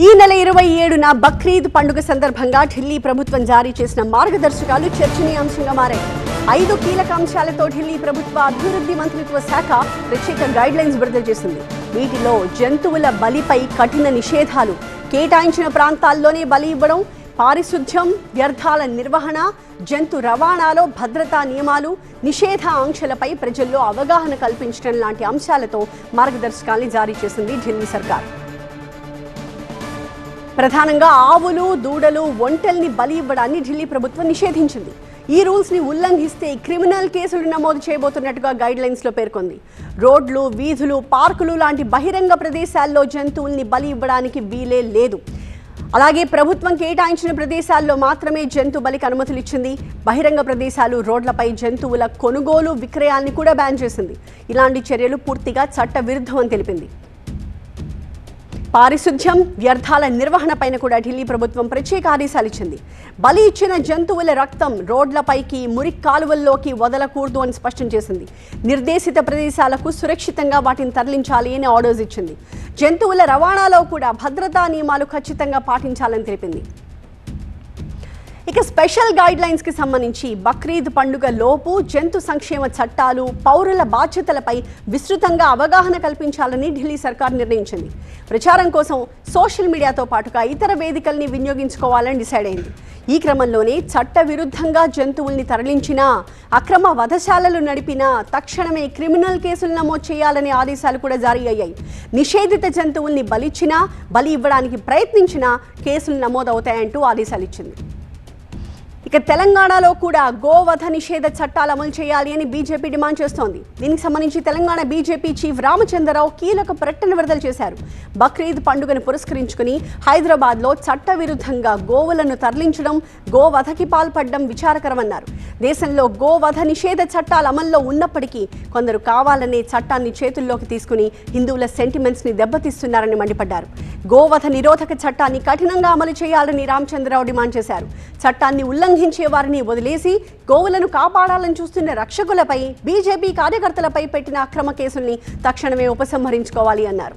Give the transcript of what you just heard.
ఈ నెల 27న బక్రీద్ పండుగ సందర్భంగా ఢిల్లీ ప్రభుత్వం జారీ చేసిన మార్గదర్శకాలు చర్చనీయాంశంగా మారాయి. 5 కీలక అంశాలతో ఢిల్లీ ప్రభుత్వ అభివృద్ధి మంత్రిత్వ శాఖ ప్రత్యేక గైడ్లైన్స్ విడుదల చేసింది. వీటిలో జంతువుల బలిపై కఠిన నిషేధాలు, కేటాయించిన ప్రాంతాల్లోనే బలి ఇవ్వడం, పారిశుధ్యం, వ్యర్థాల నిర్వహణ, జంతు రవాణాలో భద్రతా నియమాలు, నిషేధ ఆంక్షలపై ప్రజల్లో అవగాహన కల్పించడం లాంటి అంశాలతో మార్గదర్శకాల్ని జారీ చేసింది ఢిల్లీ సర్కార్. ప్రధానంగా ఆవులు, దూడలు, ఒంటెల్ని బలి ఇవ్వడాన్ని ఢిల్లీ ప్రభుత్వం నిషేధించింది. ఈ రూల్స్ ని ఉల్లంఘిస్తే క్రిమినల్ కేసులు నమోదు చేయబోతున్నట్టుగా గైడ్ లైన్స్ లో పేర్కొంది. రోడ్లు, వీధులు, పార్కులు లాంటి బహిరంగ ప్రదేశాల్లో జంతువుల్ని బలి ఇవ్వడానికి వీలే లేదు. అలాగే ప్రభుత్వం కేటాయించిన ప్రదేశాల్లో మాత్రమే జంతు బలికి అనుమతులు ఇచ్చింది. బహిరంగ ప్రదేశాలు, రోడ్లపై జంతువుల కొనుగోలు, విక్రయాన్ని కూడా బ్యాన్ చేసింది. ఇలాంటి చర్యలు పూర్తిగా చట్ట విరుద్ధమని తెలిపింది. పారిశుధ్యం, వ్యర్థాల నిర్వహణ పైన కూడా ఢిల్లీ ప్రభుత్వం ప్రత్యేక ఆదేశాలు ఇచ్చింది. బలి ఇచ్చిన జంతువుల రక్తం రోడ్లపైకి, మురికి కాలువల్లోకి వదలకూడదు అని స్పష్టం చేసింది. నిర్దేశిత ప్రదేశాలకు సురక్షితంగా వాటిని తరలించాలి అని ఆర్డర్స్ ఇచ్చింది. జంతువుల రవాణాలో కూడా భద్రతా నియమాలు ఖచ్చితంగా పాటించాలని తెలిపింది. ఇక స్పెషల్ గైడ్ లైన్స్ కి సంబంధించి బక్రీద్ పండుగ లోపు జంతు సంక్షేమ చట్టాలు, పౌరుల బాధ్యతలపై విస్తృతంగా అవగాహన కల్పించాలని ఢిల్లీ సర్కార్ నిర్ణయించింది. ప్రచారం కోసం సోషల్ మీడియాతో పాటుగా ఇతర వేదికల్ని వినియోగించుకోవాలని డిసైడ్ అయింది. ఈ క్రమంలోనే చట్ట విరుద్ధంగా జంతువుల్ని తరలించినా, అక్రమ వధశాలలు నడిపినా తక్షణమే క్రిమినల్ కేసులు నమోదు చేయాలనే ఆదేశాలు కూడా జారీ అయ్యాయి. నిషేధిత జంతువుల్ని బలిచ్చినా, బలి ఇవ్వడానికి ప్రయత్నించినా కేసులు నమోదవుతాయంటూ ఆదేశాలు ఇచ్చింది. ఇక తెలంగాణలో కూడా గోవధ నిషేధ చట్టాలు అమలు చేయాలి అని బీజేపీ డిమాండ్ చేస్తోంది. దీనికి సంబంధించి తెలంగాణ బీజేపీ చీఫ్ రామచంద్రరావు కీలక ప్రకటన విడుదల చేశారు. బక్రీద్ పండుగను పురస్కరించుకుని హైదరాబాద్లో చట్ట విరుద్ధంగా గోవులను తరలించడం, గోవధకి పాల్పడడం విచారకరమన్నారు. దేశంలో గోవధ నిషేధ చట్టాలు అమల్లో ఉన్నప్పటికీ కొందరు కావాలనే చట్టాన్ని చేతుల్లోకి తీసుకుని హిందువుల సెంటిమెంట్స్ని దెబ్బతీస్తున్నారని మండిపడ్డారు. గోవధ నిరోధక చట్టాన్ని కఠినంగా అమలు చేయాలని రామచంద్రరావు డిమాండ్ చేశారు. చట్టాన్ని ఉల్లంఘించే వారిని వదిలేసి గోవులను కాపాడాలని చూస్తున్న రక్షకులపై, బీజేపీ కార్యకర్తలపై పెట్టిన అక్రమ కేసుల్ని తక్షణమే ఉపసంహరించుకోవాలి అన్నారు.